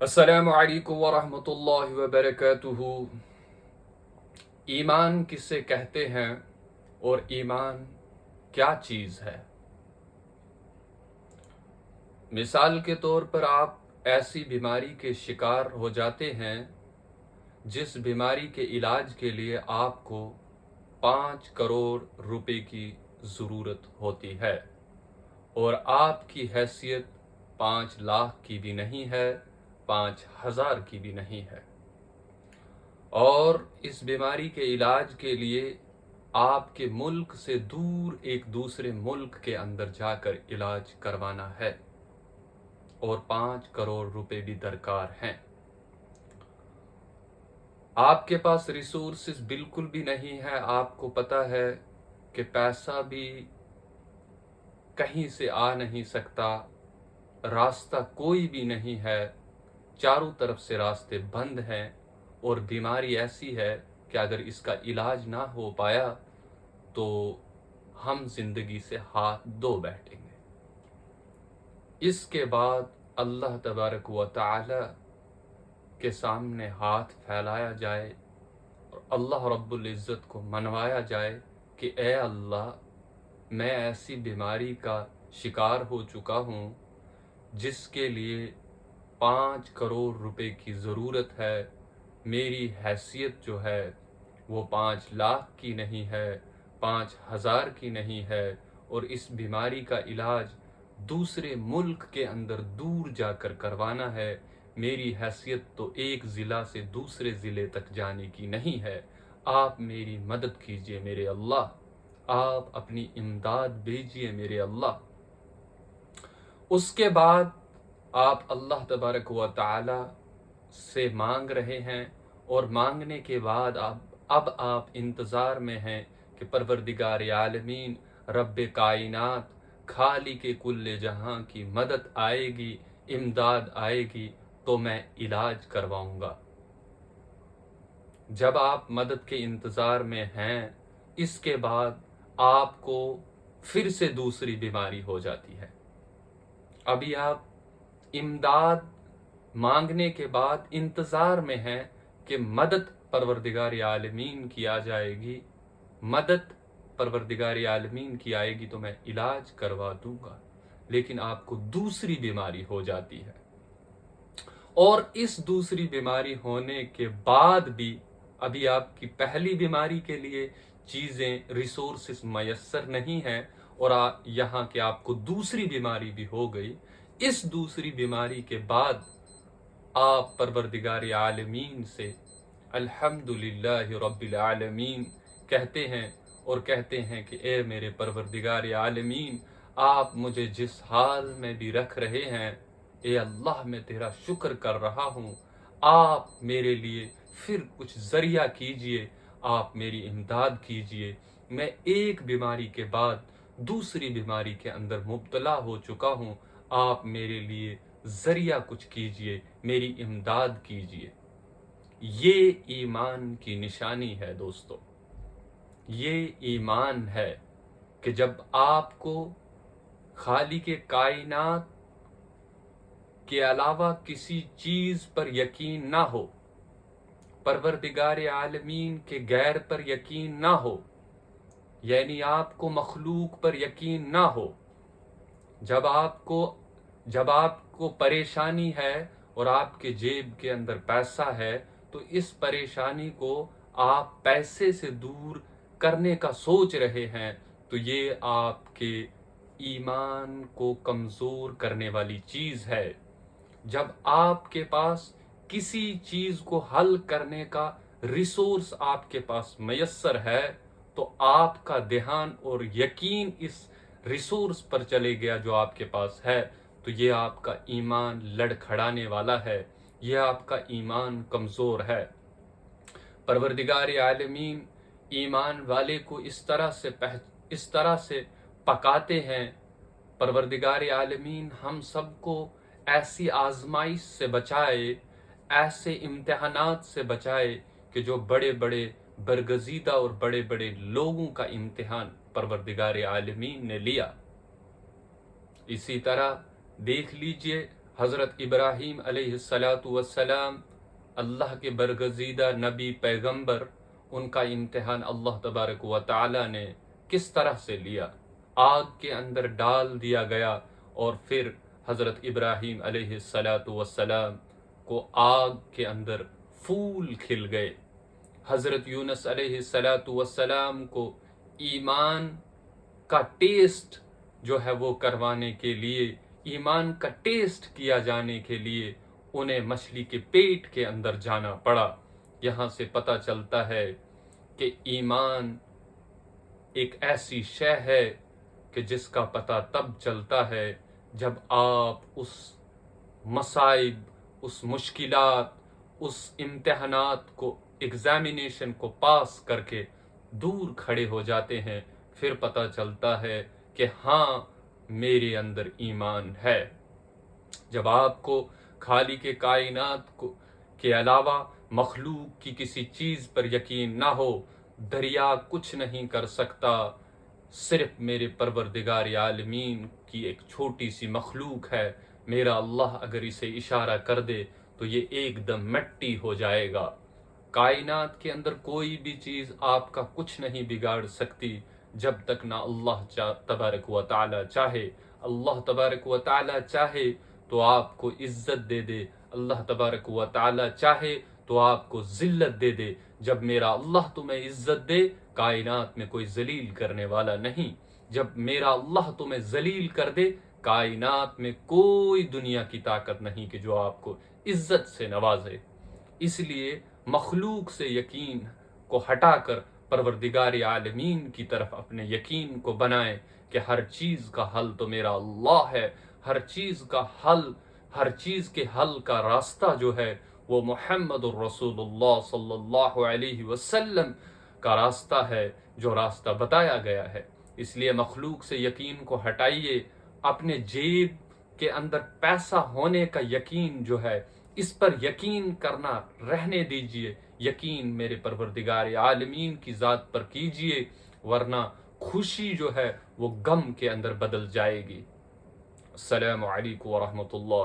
السلام علیکم ورحمۃ اللہ وبرکاتہ۔ ایمان کسے کہتے ہیں اور ایمان کیا چیز ہے؟ مثال کے طور پر آپ ایسی بیماری کے شکار ہو جاتے ہیں جس بیماری کے علاج کے لیے آپ کو 5 کروڑ روپے کی ضرورت ہوتی ہے، اور آپ کی حیثیت 5 لاکھ کی بھی نہیں ہے، 5,000 کی بھی نہیں ہے، اور اس بیماری کے علاج کے لیے آپ کے ملک سے دور ایک دوسرے ملک کے اندر جا کر علاج کروانا ہے، اور 5 کروڑ روپے بھی درکار ہیں۔ آپ کے پاس ریسورسز بالکل بھی نہیں ہے، آپ کو پتہ ہے کہ پیسہ بھی کہیں سے آ نہیں سکتا، راستہ کوئی بھی نہیں ہے، چاروں طرف سے راستے بند ہیں، اور بیماری ایسی ہے کہ اگر اس کا علاج نہ ہو پایا تو ہم زندگی سے ہاتھ دھو بیٹھیں گے۔ اس کے بعد اللہ تبارک و تعالی کے سامنے ہاتھ پھیلایا جائے اور اللہ رب العزت کو منوایا جائے کہ اے اللہ، میں ایسی بیماری کا شکار ہو چکا ہوں جس کے لیے 5 کروڑ روپے کی ضرورت ہے، میری حیثیت جو ہے وہ 5 لاکھ کی نہیں ہے، 5,000 کی نہیں ہے، اور اس بیماری کا علاج دوسرے ملک کے اندر دور جا کر کروانا ہے، میری حیثیت تو ایک ضلع سے دوسرے ضلع تک جانے کی نہیں ہے، آپ میری مدد کیجئے میرے اللہ، آپ اپنی امداد بھیجئے میرے اللہ۔ اس کے بعد آپ اللہ تبارک و تعالی سے مانگ رہے ہیں، اور مانگنے کے بعد اب آپ انتظار میں ہیں کہ پروردگار عالمین، رب کائنات، خالق کل جہاں کی مدد آئے گی، امداد آئے گی تو میں علاج کرواؤں گا۔ جب آپ مدد کے انتظار میں ہیں، اس کے بعد آپ کو پھر سے دوسری بیماری ہو جاتی ہے۔ ابھی آپ امداد مانگنے کے بعد انتظار میں ہیں کہ مدد پروردگار عالمین کی آ جائے گی، مدد پروردگار عالمین کی آئے گی تو میں علاج کروا دوں گا، لیکن آپ کو دوسری بیماری ہو جاتی ہے، اور اس دوسری بیماری ہونے کے بعد بھی ابھی آپ کی پہلی بیماری کے لیے چیزیں ریسورسز میسر نہیں ہیں، اور یہاں کہ آپ کو دوسری بیماری بھی ہو گئی۔ اس دوسری بیماری کے بعد آپ پروردگار عالمین سے الحمدللہ رب العالمین کہتے ہیں، اور کہتے ہیں کہ اے میرے پروردگار عالمین، آپ مجھے جس حال میں بھی رکھ رہے ہیں، اے اللہ میں تیرا شکر کر رہا ہوں، آپ میرے لیے پھر کچھ ذریعہ کیجئے، آپ میری امداد کیجئے، میں ایک بیماری کے بعد دوسری بیماری کے اندر مبتلا ہو چکا ہوں، آپ میرے لیے ذریعہ کچھ کیجئے، میری امداد کیجئے۔ یہ ایمان کی نشانی ہے دوستو، یہ ایمان ہے کہ جب آپ کو خالق کائنات کے علاوہ کسی چیز پر یقین نہ ہو، پروردگار عالمین کے غیر پر یقین نہ ہو، یعنی آپ کو مخلوق پر یقین نہ ہو، جب آپ کو پریشانی ہے اور آپ کے جیب کے اندر پیسہ ہے تو اس پریشانی کو آپ پیسے سے دور کرنے کا سوچ رہے ہیں، تو یہ آپ کے ایمان کو کمزور کرنے والی چیز ہے۔ جب آپ کے پاس کسی چیز کو حل کرنے کا ریسورس آپ کے پاس میسر ہے تو آپ کا دھیان اور یقین اس ریسورس پر چلے گیا جو آپ کے پاس ہے، تو یہ آپ کا ایمان لڑکھڑانے والا ہے، یہ آپ کا ایمان کمزور ہے۔ پروردگار عالمین ایمان والے کو اس طرح سے پکاتے ہیں۔ پروردگار عالمین ہم سب کو ایسی آزمائش سے بچائے، ایسے امتحانات سے بچائے کہ جو بڑے بڑے برگزیدہ اور بڑے بڑے لوگوں کا امتحان پروردگار عالمین نے لیا۔ اسی طرح دیکھ لیجئے حضرت ابراہیم علیہ السلام اللہ کے برگزیدہ نبی پیغمبر، ان کا امتحان اللہ تبارک و تعالی نے کس طرح سے لیا؟ آگ کے اندر ڈال دیا گیا اور پھر حضرت ابراہیم علیہ السلام کو آگ کے اندر پھول کھل گئے۔ حضرت یونس علیہ السلام کو ایمان کا ٹیسٹ جو ہے وہ کروانے کے لیے، ایمان کا ٹیسٹ کیا جانے کے لیے انہیں مچھلی کے پیٹ کے اندر جانا پڑا۔ یہاں سے پتہ چلتا ہے کہ ایمان ایک ایسی شے ہے کہ جس کا پتہ تب چلتا ہے جب آپ اس مصائب، اس مشکلات، اس امتحانات کو، ایگزامینیشن کو پاس کر کے دور کھڑے ہو جاتے ہیں، پھر پتہ چلتا ہے کہ ہاں میرے اندر ایمان ہے۔ جب آپ کو خالق کائنات کو کے علاوہ مخلوق کی کسی چیز پر یقین نہ ہو، دریا کچھ نہیں کر سکتا، صرف میرے پروردگار عالمین کی ایک چھوٹی سی مخلوق ہے، میرا اللہ اگر اسے اشارہ کر دے تو یہ ایک دم مٹی ہو جائے گا۔ کائنات کے اندر کوئی بھی چیز آپ کا کچھ نہیں بگاڑ سکتی جب تک نہ اللہ تبارک و تعالی چاہے۔ اللہ تبارک و تعالی چاہے تو آپ کو عزت دے دے، اللہ تبارک و تعالی چاہے تو آپ کو ذلت دے دے۔ جب میرا اللہ تمہیں عزت دے، کائنات میں کوئی ذلیل کرنے والا نہیں۔ جب میرا اللہ تمہیں ذلیل کر دے، کائنات میں کوئی دنیا کی طاقت نہیں کہ جو آپ کو عزت سے نوازے۔ اس لیے مخلوق سے یقین کو ہٹا کر پروردگار عالمین کی طرف اپنے یقین کو بنائیں کہ ہر چیز کا حل تو میرا اللہ ہے، ہر چیز کا حل، ہر چیز کے حل کا راستہ جو ہے وہ محمد الرسول اللہ صلی اللہ علیہ وسلم کا راستہ ہے، جو راستہ بتایا گیا ہے۔ اس لیے مخلوق سے یقین کو ہٹائیے، اپنے جیب کے اندر پیسہ ہونے کا یقین جو ہے اس پر یقین کرنا رہنے دیجئے، یقین میرے پروردگار عالمین کی ذات پر کیجئے، ورنہ خوشی جو ہے وہ غم کے اندر بدل جائے گی۔ السلام علیکم ورحمۃ اللہ۔